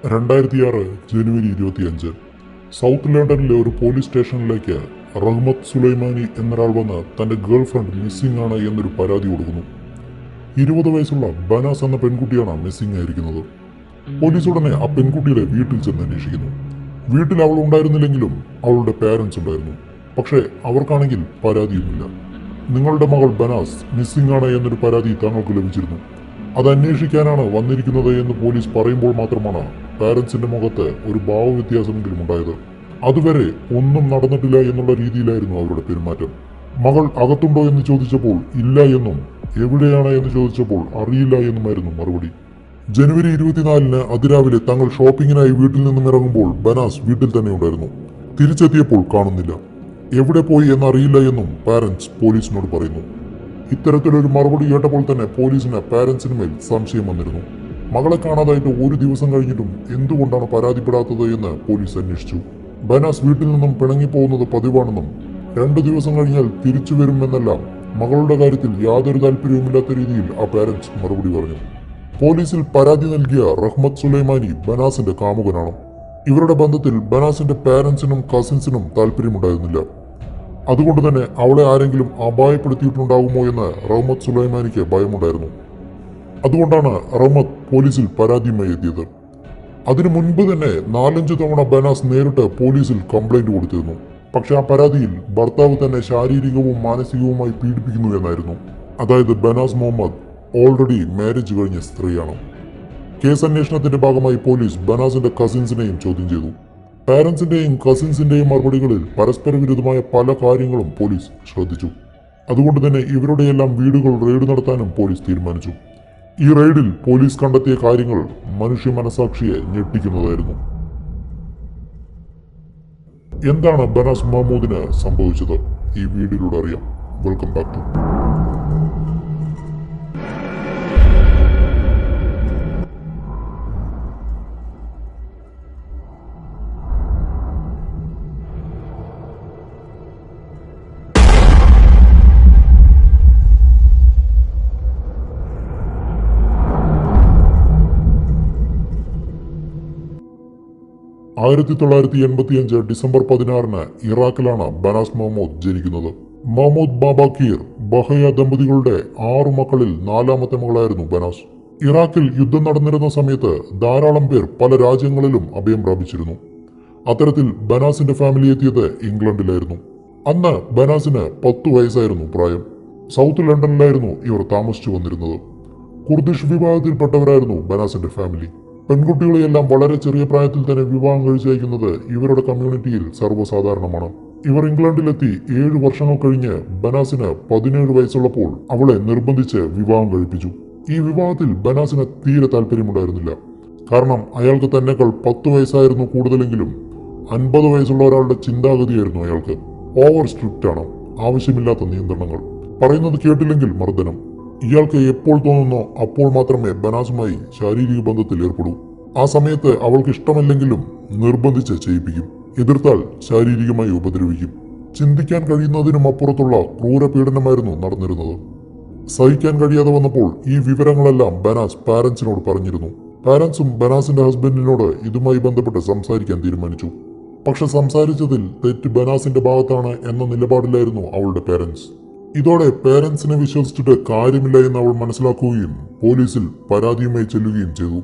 2006 ജനുവരി 25 south ലണ്ടനിലെ ഒരു police സ്റ്റേഷനിലേക്ക് റഹ്മത്ത് സുലൈമാനി എന്നൊരാൾ വന്ന് തന്റെ ഗേൾഫ്രണ്ട് മിസ്സിംഗ് ആണ് എന്നൊരു പരാതി കൊടുക്കുന്നു. 20 വയസ്സുള്ള ബനാസ് എന്ന പെൺകുട്ടിയാണ് മിസ്സിംഗ് ആയിരിക്കുന്നത്. പോലീസ് ഉടനെ ആ പെൺകുട്ടിയുടെ വീട്ടിൽ ചെന്ന് അന്വേഷിക്കുന്നു. വീട്ടിൽ അവൾ ഉണ്ടായിരുന്നില്ലെങ്കിലും അവളുടെ പേരൻസ് ഉണ്ടായിരുന്നു. പക്ഷേ അവർക്കാണെങ്കിൽ പരാതിയുമില്ല. നിങ്ങളുടെ മകൾ ബനാസ് മിസ്സിംഗ് ആണ് എന്നൊരു പരാതി താങ്കൾക്ക് ലഭിച്ചിരുന്നു. അത് അന്വേഷിക്കാനാണ് വന്നിരിക്കുന്നത് എന്ന് പോലീസ് പറയുമ്പോൾ മാത്രമാണ് പാരൻസിന്റെ മുഖത്ത് ഒരു ഭാവവ്യത്യാസമെങ്കിലും ഉണ്ടായത്. അതുവരെ ഒന്നും നടന്നിട്ടില്ല എന്നുള്ള രീതിയിലായിരുന്നു അവരുടെ പെരുമാറ്റം. മകൾ അകത്തുണ്ടോ എന്ന് ചോദിച്ചപ്പോൾ ഇല്ല എന്നും എവിടെയാണ് എന്ന് ചോദിച്ചപ്പോൾ അറിയില്ല എന്നുമായിരുന്നു മറുപടി. ജനുവരി 24 അതിരാവിലെ തങ്ങൾ ഷോപ്പിങ്ങിനായി വീട്ടിൽ നിന്നും ഇറങ്ങുമ്പോൾ ബനാസ് വീട്ടിൽ തന്നെ ഉണ്ടായിരുന്നു. തിരിച്ചെത്തിയപ്പോൾ കാണുന്നില്ല. എവിടെ പോയി എന്നറിയില്ല എന്നും പാരൻസ് പോലീസിനോട് പറയുന്നു. ഇത്തരത്തിലൊരു മറുപടി കേട്ടപ്പോൾ തന്നെ പോലീസിന് പാരൻസിന് മേൽ സംശയം വന്നിരുന്നു. മകളെ കാണാതായിട്ട് ഒരു ദിവസം കഴിഞ്ഞിട്ടും എന്തുകൊണ്ടാണ് പരാതിപ്പെടാത്തത് എന്ന് പോലീസ് അന്വേഷിച്ചു. ബനാസ് വീട്ടിൽ നിന്നും പിണങ്ങിപ്പോകുന്നത് പതിവാണെന്നും 2 ദിവസം കഴിഞ്ഞാൽ തിരിച്ചു വരുമെന്നെല്ലാം മകളുടെ കാര്യത്തിൽ യാതൊരു താല്പര്യവുമില്ലാത്ത രീതിയിൽ ആ പാരൻസ് മറുപടി പറഞ്ഞു. പോലീസിൽ പരാതി നൽകിയ റഹ്മത്ത് സുലൈമാനി ബനാസിന്റെ കാമുകനാണ്. ഇവരുടെ ബന്ധത്തിൽ ബനാസിന്റെ പാരൻസിനും കസിൻസിനും താല്പര്യമുണ്ടായിരുന്നില്ല. അതുകൊണ്ട് തന്നെ അവളെ ആരെങ്കിലും അപായപ്പെടുത്തിയിട്ടുണ്ടാകുമോ എന്ന് റഹ്മത്ത് സുലൈമാനിക്ക് ഭയമുണ്ടായിരുന്നു. അതുകൊണ്ടാണ് റഹ്മത്ത് പോലീസിൽ പരാതിയുമായി എത്തിയത്. അതിനു മുൻപ് തന്നെ 4-5 തവണ ബനാസ് നേരിട്ട് പോലീസിൽ കംപ്ലൈന്റ് കൊടുത്തിരുന്നു. പക്ഷെ ആ പരാതിയിൽ ഭർത്താവ് തന്നെ ശാരീരികവും മാനസികവുമായി പീഡിപ്പിക്കുന്നു എന്നായിരുന്നു. അതായത് ബനാസ് മുഹമ്മദ് ഓൾറെഡി മാരേജ് കഴിഞ്ഞ സ്ത്രീയാണ്. കേസ് അന്വേഷണത്തിന്റെ ഭാഗമായി പോലീസ് ബനാസിന്റെ കസിൻസിനെയും ചോദ്യം ചെയ്തു. പാരൻസിന്റെയും കസിൻസിന്റെയും മറുപടികളിൽ പരസ്പര വിരുദ്ധമായ പല കാര്യങ്ങളും പോലീസ് ശ്രദ്ധിച്ചു. അതുകൊണ്ട് തന്നെ ഇവരുടെയെല്ലാം വീടുകൾ റെയ്ഡ് നടത്താനും പോലീസ് തീരുമാനിച്ചു. ഈ റെയ്ഡിൽ പോലീസ് കണ്ടെത്തിയ കാര്യങ്ങൾ മനുഷ്യ മനസാക്ഷിയെ ഞെട്ടിക്കുന്നതായിരുന്നു. എന്താണ് ബനാസ് മഹ്മൂദിന് സംഭവിച്ചത്? ഈ വീഡിയോയിലൂടെ അറിയാം. വെൽക്കം ബാക്ക് ടു 1985 ഡിസംബർ 16 ഇറാഖിലാണ് ബനാസ് മഹ്മൂദ് ജനിക്കുന്നത്. മഹ്മൂദ് ബാബാക്കീർ ബഹയ ദമ്പതികളുടെ 6 മക്കളിൽ 4ാമത്തെ മകളായിരുന്നു ബനാസ്. ഇറാഖിൽ യുദ്ധം നടന്നിരുന്ന സമയത്ത് ധാരാളം പേർ പല രാജ്യങ്ങളിലും അഭയം പ്രാപിച്ചിരുന്നു. അത്തരത്തിൽ ബനാസിന്റെ ഫാമിലി എത്തിയത് ഇംഗ്ലണ്ടിലായിരുന്നു. അന്ന് ബനാസിന് 10 വയസ്സായിരുന്നു പ്രായം. സൗത്ത് ലണ്ടനിലായിരുന്നു ഇവർ താമസിച്ചു വന്നിരുന്നത്. Kurdish വിഭാഗത്തിൽപ്പെട്ടവരായിരുന്നു ബനാസിന്റെ family. പെൺകുട്ടികളെയെല്ലാം വളരെ ചെറിയ പ്രായത്തിൽ തന്നെ വിവാഹം കഴിച്ചയക്കുന്നത് ഇവരുടെ കമ്മ്യൂണിറ്റിയിൽ സർവ്വസാധാരണമാണ്. ഇവർ ഇംഗ്ലണ്ടിലെത്തി 7 വർഷങ്ങൾ കഴിഞ്ഞ് ബനാസിന് 17 വയസ്സുള്ളപ്പോൾ അവളെ നിർബന്ധിച്ച് വിവാഹം കഴിപ്പിച്ചു. ഈ വിവാഹത്തിൽ ബനാസിന് തീരെ താല്പര്യമുണ്ടായിരുന്നില്ല. കാരണം അയാൾക്ക് തന്നെക്കാൾ 10 വയസ്സായിരുന്നു കൂടുതലെങ്കിലും 50 വയസ്സുള്ള ഒരാളുടെ ചിന്താഗതിയായിരുന്നു അയാൾക്ക്. ഓവർ സ്ട്രിക്റ്റ് ആണ്. ആവശ്യമില്ലാത്ത നിയന്ത്രണങ്ങൾ. പറയുന്നത് കേട്ടില്ലെങ്കിൽ മർദ്ദനം. ഇയാൾക്ക് എപ്പോൾ തോന്നുന്നോ അപ്പോൾ മാത്രമേ ബനാസുമായി ശാരീരിക ബന്ധത്തിൽ ഏർപ്പെടൂ. ആ സമയത്ത് അവൾക്ക് ഇഷ്ടമല്ലെങ്കിലും നിർബന്ധിച്ച് ചെയ്യിപ്പിക്കും. എതിർത്താൽ ശാരീരികമായി ഉപദ്രവിക്കും. ചിന്തിക്കാൻ കഴിയുന്നതിനും അപ്പുറത്തുള്ള ക്രൂരപീഡനമായിരുന്നു നടന്നിരുന്നത്. സഹിക്കാൻ കഴിയാതെ വന്നപ്പോൾ ഈ വിവരങ്ങളെല്ലാം ബനാസ് പാരൻസിനോട് പറഞ്ഞിരുന്നു. പാരൻസും ബനാസിന്റെ ഹസ്ബൻഡിനോട് ഇതുമായി ബന്ധപ്പെട്ട് സംസാരിക്കാൻ തീരുമാനിച്ചു. പക്ഷെ സംസാരിച്ചതിൽ തെറ്റ് ബനാസിന്റെ ഭാഗത്താണ് എന്ന നിലപാടിലായിരുന്നു അവളുടെ പാരൻസ്. ഇതോടെ പേരൻസിനെ വിശ്വസിച്ചിട്ട് കാര്യമില്ല എന്ന് അവൾ മനസ്സിലാക്കുകയും പോലീസിൽ പരാതിയുമായി ചെല്ലുകയും ചെയ്തു.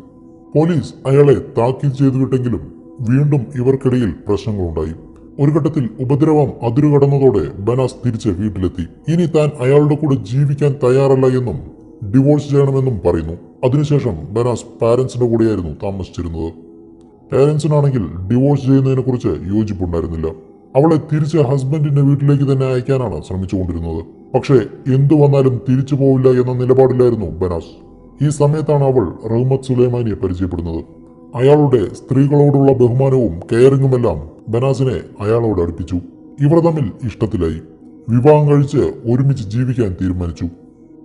പോലീസ് അയാളെ താക്കീത് ചെയ്തു വിട്ടെങ്കിലും വീണ്ടും ഇവർക്കിടയിൽ പ്രശ്നങ്ങളുണ്ടായി. ഒരു ഘട്ടത്തിൽ ഉപദ്രവം അതിരുകടന്നതോടെ ബനാസ് തിരിച്ച് വീട്ടിലെത്തി. ഇനി താൻ അയാളുടെ കൂടെ ജീവിക്കാൻ തയ്യാറല്ല എന്നും ഡിവോഴ്സ് ചെയ്യണമെന്നും പറയുന്നു. അതിനുശേഷം ബനാസ് പാരൻസിന്റെ കൂടെയായിരുന്നു താമസിച്ചിരുന്നത്. പാരൻസിനാണെങ്കിൽ ഡിവോഴ്സ് ചെയ്യുന്നതിനെ കുറിച്ച് യോജിപ്പുണ്ടായിരുന്നില്ല. അവളെ തിരിച്ച് ഹസ്ബൻഡിന്റെ വീട്ടിലേക്ക് തന്നെ അയക്കാനാണ് ശ്രമിച്ചുകൊണ്ടിരുന്നത്. പക്ഷേ എന്തു വന്നാലും തിരിച്ചു പോവില്ല എന്ന നിലപാടിലായിരുന്നു ബനാസ്. ഈ സമയത്താണ് അവൾ റഹ്മത്ത് സുലൈമാനിയെ പരിചയപ്പെടുന്നത്. അയാളുടെ സ്ത്രീകളോടുള്ള ബഹുമാനവും കെയറിങ്ങുമെല്ലാം ബനാസിനെ അയാളോട് അടുപ്പിച്ചു. ഇവർ തമ്മിൽ ഇഷ്ടത്തിലായി. വിവാഹം കഴിച്ച് ഒരുമിച്ച് ജീവിക്കാൻ തീരുമാനിച്ചു.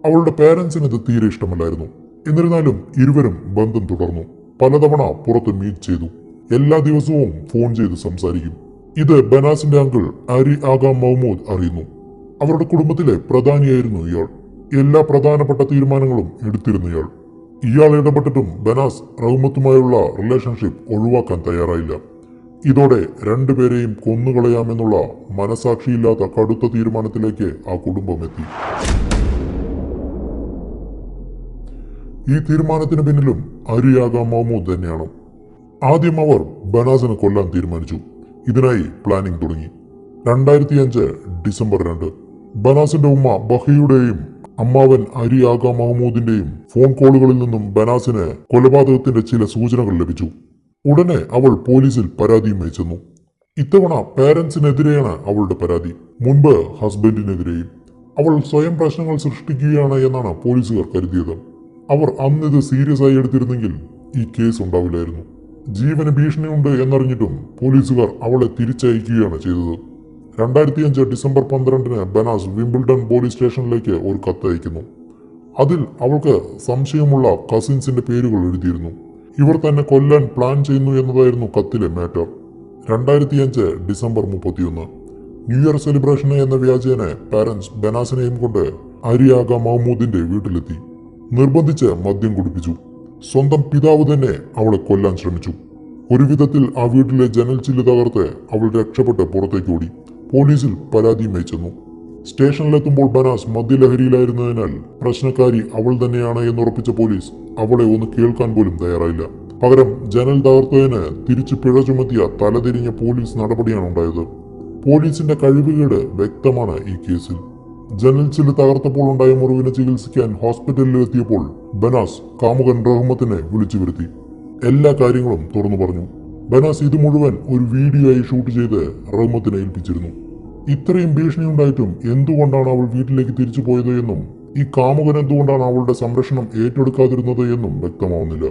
അവളുടെ പേരൻസിന് ഇത് തീരെ ഇഷ്ടമല്ലായിരുന്നു. എന്നിരുന്നാലും ഇരുവരും ബന്ധം തുടർന്നു. പലതവണ പുറത്ത് മീറ്റ് ചെയ്തു. എല്ലാ ദിവസവും ഫോൺ ചെയ്ത് സംസാരിക്കും. ഇത് ബനാസിന്റെ അങ്കിൾ അരി ആഗ മഹ്മൂദ് അറിയുന്നു. അവരുടെ കുടുംബത്തിലെ പ്രധാനിയായിരുന്നു ഇയാൾ. എല്ലാ പ്രധാനപ്പെട്ട തീരുമാനങ്ങളും എടുത്തിരുന്നു ഇയാൾ. ഇയാൾ ഇടപെട്ടിട്ടും ബനാസ് റഹ്മത്തുമായുള്ള റിലേഷൻഷിപ്പ് ഒഴിവാക്കാൻ തയ്യാറായില്ല. ഇതോടെ രണ്ടുപേരെയും കൊന്നുകളയാമെന്നുള്ള മനസാക്ഷിയില്ലാത്ത കടുത്ത തീരുമാനത്തിലേക്ക് ആ കുടുംബം എത്തി. ഈ തീരുമാനത്തിന് പിന്നിലും അരിയാഗ മഹ്മൂദ് തന്നെയാണ്. ആദ്യം അവർ ബനാസിനെ കൊല്ലാൻ തീരുമാനിച്ചു. ഇതിനായി പ്ലാനിംഗ് തുടങ്ങി. 2005 ഡിസംബർ 2 ബനാസിന്റെ ഉമ്മ ബഹയുടെയും അമ്മാവൻ അരിയാഗ മഹ്മൂദിന്റെയും ഫോൺ കോളുകളിൽ നിന്നും ബനാസിന് കൊലപാതകത്തിന്റെ ചില സൂചനകൾ ലഭിച്ചു. ഉടനെ അവൾ പോലീസിൽ പരാതിയും അയച്ചെന്നു. ഇത്തവണ പേരൻസിനെതിരെയാണ് അവളുടെ പരാതി, മുൻപ് ഹസ്ബൻഡിനെതിരെയും. അവൾ സ്വയം പ്രശ്നങ്ങൾ സൃഷ്ടിക്കുകയാണ് എന്നാണ് പോലീസുകാർ കരുതിയത്. അവർ അന്നിത് സീരിയസ് ആയി എടുത്തിരുന്നെങ്കിൽ ഈ കേസ് ഉണ്ടാവില്ലായിരുന്നു. ജീവന് ഭീഷണിയുണ്ട് എന്നറിഞ്ഞിട്ടും പോലീസുകാർ അവളെ തിരിച്ചയക്കുകയാണ് ചെയ്തത്. 2005 ഡിസംബർ 12 ബനാസ് വിംബിൾഡൺ പോലീസ് സ്റ്റേഷനിലേക്ക് ഒരു കത്ത് അയക്കുന്നു. അതിൽ അവൾക്ക് സംശയമുള്ള കസിൻസിന്റെ പേരുകൾ എഴുതിയിരുന്നു. ഇവർ തന്നെ കൊല്ലാൻ പ്ലാൻ ചെയ്യുന്നു എന്നതായിരുന്നു കത്തിലെ മാറ്റർ. 2005 ഡിസംബർ 31 ന്യൂ ഇയർ സെലിബ്രേഷന് എന്ന വ്യാജേന പാരന്റ്സ് ബനാസിനെയും കൊണ്ട് അരിയാഗ മഹ്മൂദിന്റെ വീട്ടിലെത്തി. നിർബന്ധിച്ച് മദ്യം കുടിപ്പിച്ചു. സ്വന്തം പിതാവ് തന്നെ അവളെ കൊല്ലാൻ ശ്രമിച്ചു. ഒരു വിധത്തിൽ ആ വീട്ടിലെ ജനൽ ചില്ല് തകർത്ത് അവൾ രക്ഷപ്പെട്ട് പുറത്തേക്ക് ഓടി. പോലീസിൽ പരാതിയും അയച്ചെന്നു. സ്റ്റേഷനിലെത്തുമ്പോൾ ബനാസ് മദ്യലഹരിയിലായിരുന്നതിനാൽ പ്രശ്നക്കാരി അവൾ തന്നെയാണ് എന്നുറപ്പിച്ച പോലീസ് അവളെ ഒന്ന് കേൾക്കാൻ പോലും തയ്യാറായില്ല. പകരം ജനൽ തകർത്തതിന് തിരിച്ചു പിഴ ചുമത്തിയ തലതിരിഞ്ഞ പോലീസ് നടപടിയാണ് ഉണ്ടായത്. പോലീസിന്റെ കഴിവുകേട് വ്യക്തമാണ് ഈ കേസിൽ. ജനൽ ചില്ല് തകർത്തപ്പോൾ ഉണ്ടായ മുറിവിനെ ചികിത്സിക്കാൻ ഹോസ്പിറ്റലിലെത്തിയപ്പോൾ ബനാസ് കാമുകൻ റഹ്മത്തിനെ വിളിച്ചു വരുത്തി. എല്ലാ കാര്യങ്ങളും തുറന്നു പറഞ്ഞു. ബനാസ് ഇത് മുഴുവൻ ഒരു വീഡിയോ ആയി ഷൂട്ട് ചെയ്ത് റഹ്മത്തിനെ ഏൽപ്പിച്ചിരുന്നു. ഇത്രയും ഭീഷണി ഉണ്ടായിട്ടും എന്തുകൊണ്ടാണ് അവൾ വീട്ടിലേക്ക് തിരിച്ചു പോയത് എന്നും ഈ കാമുകൻ എന്തുകൊണ്ടാണ് അവളുടെ സംരക്ഷണം ഏറ്റെടുക്കാതിരുന്നത് എന്നും വ്യക്തമാവുന്നില്ല.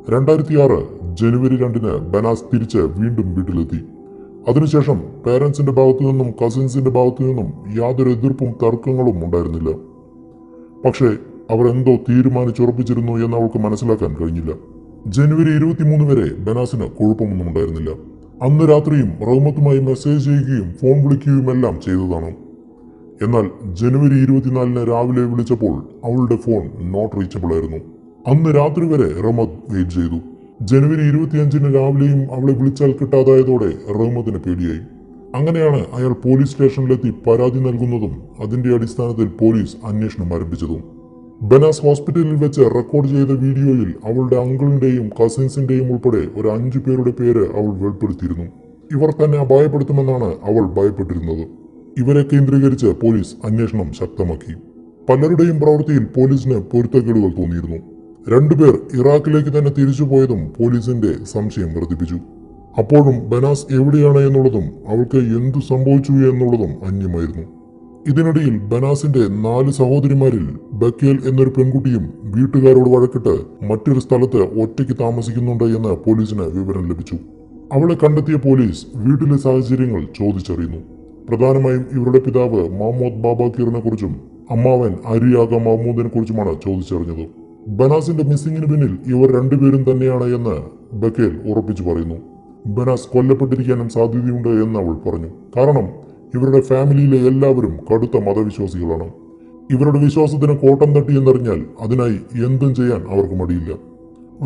2006 ജനുവരി 2 ബനാസ് തിരിച്ച് വീണ്ടും വീട്ടിലെത്തി. അതിനുശേഷം പേരൻസിന്റെ ഭാഗത്തു നിന്നും കസിൻസിന്റെ ഭാഗത്തു നിന്നും യാതൊരു എതിർപ്പും തർക്കങ്ങളും ഉണ്ടായിരുന്നില്ല. പക്ഷേ അവർ എന്തോ തീരുമാനിച്ചുറപ്പിച്ചിരുന്നു എന്ന് അവൾക്ക് മനസ്സിലാക്കാൻ കഴിഞ്ഞില്ല. ജനുവരി 23 വരെ ബനാസിന് കുഴപ്പമൊന്നും ഉണ്ടായിരുന്നില്ല. അന്ന് രാത്രിയും റഹ്മത്തുമായി മെസ്സേജ് ചെയ്യുകയും ഫോൺ വിളിക്കുകയും എല്ലാം ചെയ്തതാണ്. എന്നാൽ ജനുവരി 24 രാവിലെ വിളിച്ചപ്പോൾ അവളുടെ ഫോൺ നോട്ട് റീച്ചബിൾ ആയിരുന്നു. അന്ന് രാത്രി വരെ റഹ്മത്ത് വെയിറ്റ് ചെയ്തു. ജനുവരി 25 രാവിലെയും അവളെ വിളിച്ചാൽ കിട്ടാതായതോടെ റഹ്മത്തിന് പേടിയായി. അങ്ങനെയാണ് അയാൾ പോലീസ് സ്റ്റേഷനിലെത്തി പരാതി നൽകുന്നതും അതിന്റെ അടിസ്ഥാനത്തിൽ പോലീസ് അന്വേഷണം ആരംഭിച്ചതും. ബനാസ് ഹോസ്പിറ്റലിൽ വെച്ച് റെക്കോർഡ് ചെയ്ത വീഡിയോയിൽ അവളുടെ അങ്കിളിന്റെയും കസിൻസിന്റെയും ഉൾപ്പെടെ ഒരു 5 പേരുടെ പേര് അവൾ വെളിപ്പെടുത്തിയിരുന്നു. ഇവർ തന്നെ അപായപ്പെടുത്തുമെന്നാണ് അവൾ ഭയപ്പെട്ടിരുന്നത്. ഇവരെ കേന്ദ്രീകരിച്ച് പോലീസ് അന്വേഷണം ശക്തമാക്കി. പലരുടെയും പ്രവൃത്തിയിൽ പോലീസിന് പൊരുത്തക്കേടുകൾ തോന്നിയിരുന്നു. 2 പേർ ഇറാഖിലേക്ക് തന്നെ തിരിച്ചുപോയതും പോലീസിന്റെ സംശയം വർദ്ധിപ്പിച്ചു. അപ്പോഴും ബനാസ് എവിടെയാണ് എന്നുള്ളതും അവൾക്ക് എന്തു സംഭവിച്ചു എന്നുള്ളതും അന്യമായിരുന്നു. ഇതിനിടയിൽ ബനാസിന്റെ 4 സഹോദരിമാരിൽ ബക്കേൽ എന്നൊരു പെൺകുട്ടിയും വീട്ടുകാരോട് വഴക്കിട്ട് മറ്റൊരു സ്ഥലത്ത് ഒറ്റയ്ക്ക് താമസിക്കുന്നുണ്ട് എന്ന് പോലീസിന് വിവരം ലഭിച്ചു. അവളെ കണ്ടെത്തിയ പോലീസ് വീട്ടിലെ സാഹചര്യങ്ങൾ ചോദിച്ചറിയുന്നു. പ്രധാനമായും ഇവരുടെ പിതാവ് മഹ്മൂദ് ബാബാക്കീറിനെ കുറിച്ചും അമ്മാവൻ അരിയാഗ മഹ്മൂദിനെ കുറിച്ചുമാണ് ചോദിച്ചറിഞ്ഞത്. ബനാസിന്റെ മിസ്സിങ്ങിന് പിന്നിൽ ഇവർ 2 പേരും തന്നെയാണ് എന്ന് ബക്കേൽ ഉറപ്പിച്ചു പറയുന്നു. ബനാസ് കൊല്ലപ്പെട്ടിരിക്കാനും സാധ്യതയുണ്ട് എന്ന് അവൾ പറഞ്ഞു. കാരണം ഇവരുടെ ഫാമിലിയിലെ എല്ലാവരും കടുത്ത മതവിശ്വാസികളാണ്. ഇവരുടെ വിശ്വാസത്തിന് കോട്ടം തട്ടി എന്നറിഞ്ഞാൽ അതിനായി എന്തും ചെയ്യാൻ അവർക്ക് മടിയില്ല.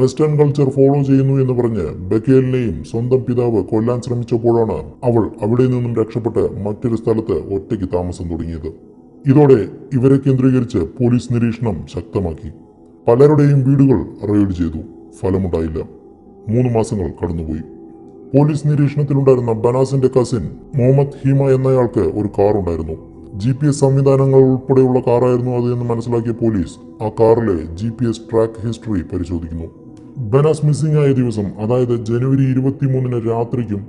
വെസ്റ്റേൺ കൾച്ചർ ഫോളോ ചെയ്യുന്നു എന്ന് പറഞ്ഞ് ബക്കേലിനെയും സ്വന്തം പിതാവ് കൊല്ലാൻ ശ്രമിച്ചപ്പോഴാണ് അവൾ അവിടെ നിന്നും രക്ഷപ്പെട്ട് മറ്റൊരു സ്ഥലത്ത് ഒറ്റയ്ക്ക് താമസം തുടങ്ങിയത്. ഇതോടെ ഇവരെ കേന്ദ്രീകരിച്ച് പോലീസ് നിരീക്ഷണം ശക്തമാക്കി. പലരുടെയും വീടുകൾ റെയ്ഡ് ചെയ്തു. ഫലമുണ്ടായില്ല. 3 മാസങ്ങൾ കടന്നുപോയി. പോലീസ് നിരീക്ഷണത്തിലുണ്ടായിരുന്ന ബനാസിന്റെ കസിൻ മുഹമ്മദ് ഹീമ എന്നയാൾക്ക് ഒരു കാർ ഉണ്ടായിരുന്നു. GPS സംവിധാനങ്ങൾ ഉൾപ്പെടെയുള്ള കാറായിരുന്നു അത് എന്ന് മനസ്സിലാക്കിയ പോലീസ് ആ കാറിലെ GPS ട്രാക്ക് ഹിസ്റ്ററി പരിശോധിക്കുന്നു. ബനാസ് മിസ്സിംഗ് ആയ ദിവസം, അതായത് ജനുവരി 23 രാത്രിക്കും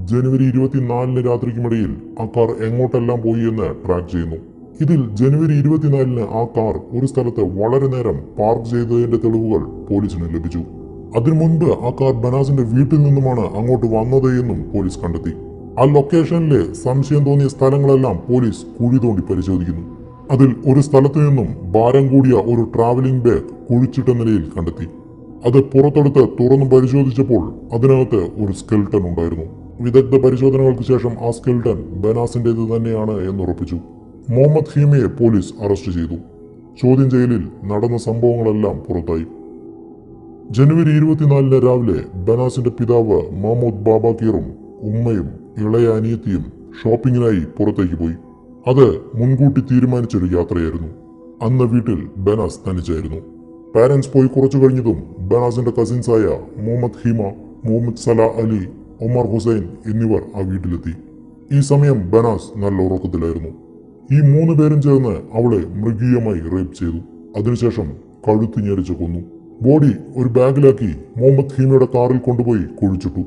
ജനുവരി 24 രാത്രിക്കുമിടയിൽ ആ കാർ എങ്ങോട്ടെല്ലാം പോയി എന്ന് ട്രാക്ക് ചെയ്യുന്നു. ഇതിൽ ജനുവരി 24 ആ കാർ ഒരു സ്ഥലത്ത് വളരെ നേരം പാർക്ക് ചെയ്തതിന്റെ തെളിവുകൾ പോലീസിന് ലഭിച്ചു. അതിനു മുൻപ് ആ കാർ ബനാസിന്റെ വീട്ടിൽ നിന്നുമാണ് അങ്ങോട്ട് വന്നത് എന്നും പോലീസ് കണ്ടെത്തി. ആ ലൊക്കേഷനിലെ സംശയം തോന്നിയ സ്ഥലങ്ങളെല്ലാം പോലീസ് കുഴി തോണ്ടി പരിശോധിക്കുന്നു. അതിൽ ഒരു സ്ഥലത്തു നിന്നും ഭാരം കൂടിയ ഒരു ട്രാവലിംഗ് ബാഗ് കുഴിച്ചിട്ട നിലയിൽ കണ്ടെത്തി. അത് പുറത്തെടുത്ത് തുറന്നു പരിശോധിച്ചപ്പോൾ അതിനകത്ത് ഒരു സ്കെൽട്ടൺ ഉണ്ടായിരുന്നു. വിദഗ്ധ പരിശോധനകൾക്ക് ശേഷം ആ സ്കെൽട്ടൺ ബനാസിന്റേത് തന്നെയാണ് എന്നുറപ്പിച്ചു. മുഹമ്മദ് ഹീമയെ പോലീസ് അറസ്റ്റ് ചെയ്തു. ചോദ്യം ചെയ്യലിൽ നടന്ന സംഭവങ്ങളെല്ലാം പുറത്തായി. ജനുവരി 24 രാവിലെ ബനാസിന്റെ പിതാവ് മഹമ്മദ് ബാബാക്കീറും ഉമ്മയും ഇളയ അനിയത്തിയും ഷോപ്പിങ്ങിനായി പുറത്തേക്ക് പോയി. അത് മുൻകൂട്ടി തീരുമാനിച്ചൊരു യാത്രയായിരുന്നു. അന്ന് വീട്ടിൽ ബനാസ് തനിച്ചായിരുന്നു. പാരന്റ്സ് പോയി കുറച്ചു കഴിഞ്ഞതും ബനാസിന്റെ കസിൻസായ മുഹമ്മദ് ഹീമ, മുഹമ്മദ് സലാ അലി, ഒമർ ഹുസൈൻ എന്നിവർ ആ വീട്ടിലെത്തി. ഈ സമയം ബനാസ് നല്ല ഉറക്കത്തിലായിരുന്നു. ഈ 3 പേരും ചേർന്ന് അവളെ മൃഗീയമായി റേപ്പ് ചെയ്തു. അതിനുശേഷം കഴുത്ത് ഞെരിച്ച് കൊന്നു. ബോഡി ഒരു ബാഗിലാക്കി മുഹമ്മദ് ഹീമയുടെ കാറിൽ കൊണ്ടുപോയി കുഴിച്ചിട്ടു.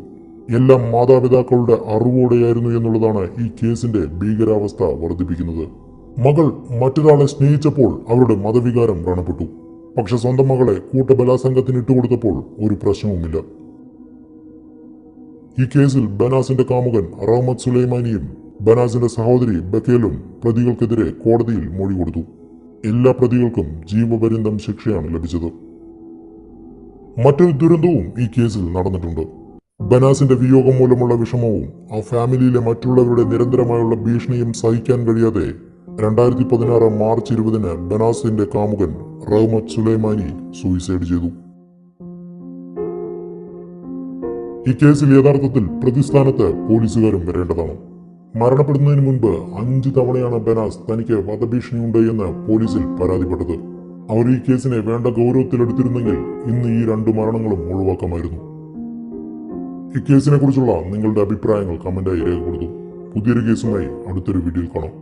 എല്ലാം മാതാപിതാക്കളുടെ അറിവോടെയായിരുന്നു എന്നുള്ളതാണ് ഈ കേസിന്റെ ഭീകരാവസ്ഥ വർദ്ധിപ്പിക്കുന്നത്. മകൾ മറ്റൊരാളെ സ്നേഹിച്ചപ്പോൾ അവരുടെ മതവികാരം വ്രണപ്പെട്ടു. പക്ഷെ സ്വന്തം മകളെ കൂട്ടബലാസംഗത്തിന് ഇട്ടുകൊടുത്തപ്പോൾ ഒരു പ്രശ്നവുമില്ല. ഈ കേസിൽ ബനാസിന്റെ കാമുകൻ റഹ്മത്ത് സുലൈമാനിയും ബനാസിന്റെ സഹോദരി ബക്കേലും പ്രതികൾക്കെതിരെ കോടതിയിൽ മൊഴി കൊടുത്തു. എല്ലാ പ്രതികൾക്കും ജീവപര്യന്തം ശിക്ഷയാണ് ലഭിച്ചത്. മറ്റൊരു ദുരന്തവും ഈ കേസിൽ നടന്നിട്ടുണ്ട്. ബനാസിന്റെ വിയോഗം മൂലമുള്ള വിഷമവും ആ ഫാമിലിയിലെ മറ്റുള്ളവരുടെ നിരന്തരമായുള്ള ഭീഷണിയും സഹിക്കാൻ കഴിയാതെ 2016 മാർച്ച് 20 ബനാസിന്റെ കാമുകൻ റഹ്മത്ത് സുലൈമാനി സൂയിസൈഡ് ചെയ്തു. ഈ കേസിൽ യഥാർത്ഥത്തിൽ പ്രതിസ്ഥാനത്ത് പോലീസുകാരും വരേണ്ടതാണ്. മരണപ്പെടുന്നതിന് മുൻപ് 5 തവണയാണ് ബനാസ് തനിക്ക് വധഭീഷണിയുണ്ട് എന്ന് പോലീസിൽ പരാതിപ്പെട്ടത്. അവർ ഈ കേസിനെ വേണ്ട ഗൗരവത്തിലെടുത്തിരുന്നെങ്കിൽ ഇന്ന് ഈ 2 മരണങ്ങളും ഒഴിവാക്കാമായിരുന്നു. ഈ കേസിനെ കുറിച്ചുള്ള നിങ്ങളുടെ അഭിപ്രായങ്ങൾ കമന്റായി രേഖപ്പെടുത്തും. പുതിയൊരു കേസുമായി അടുത്തൊരു വീഡിയോയിൽ കാണാം.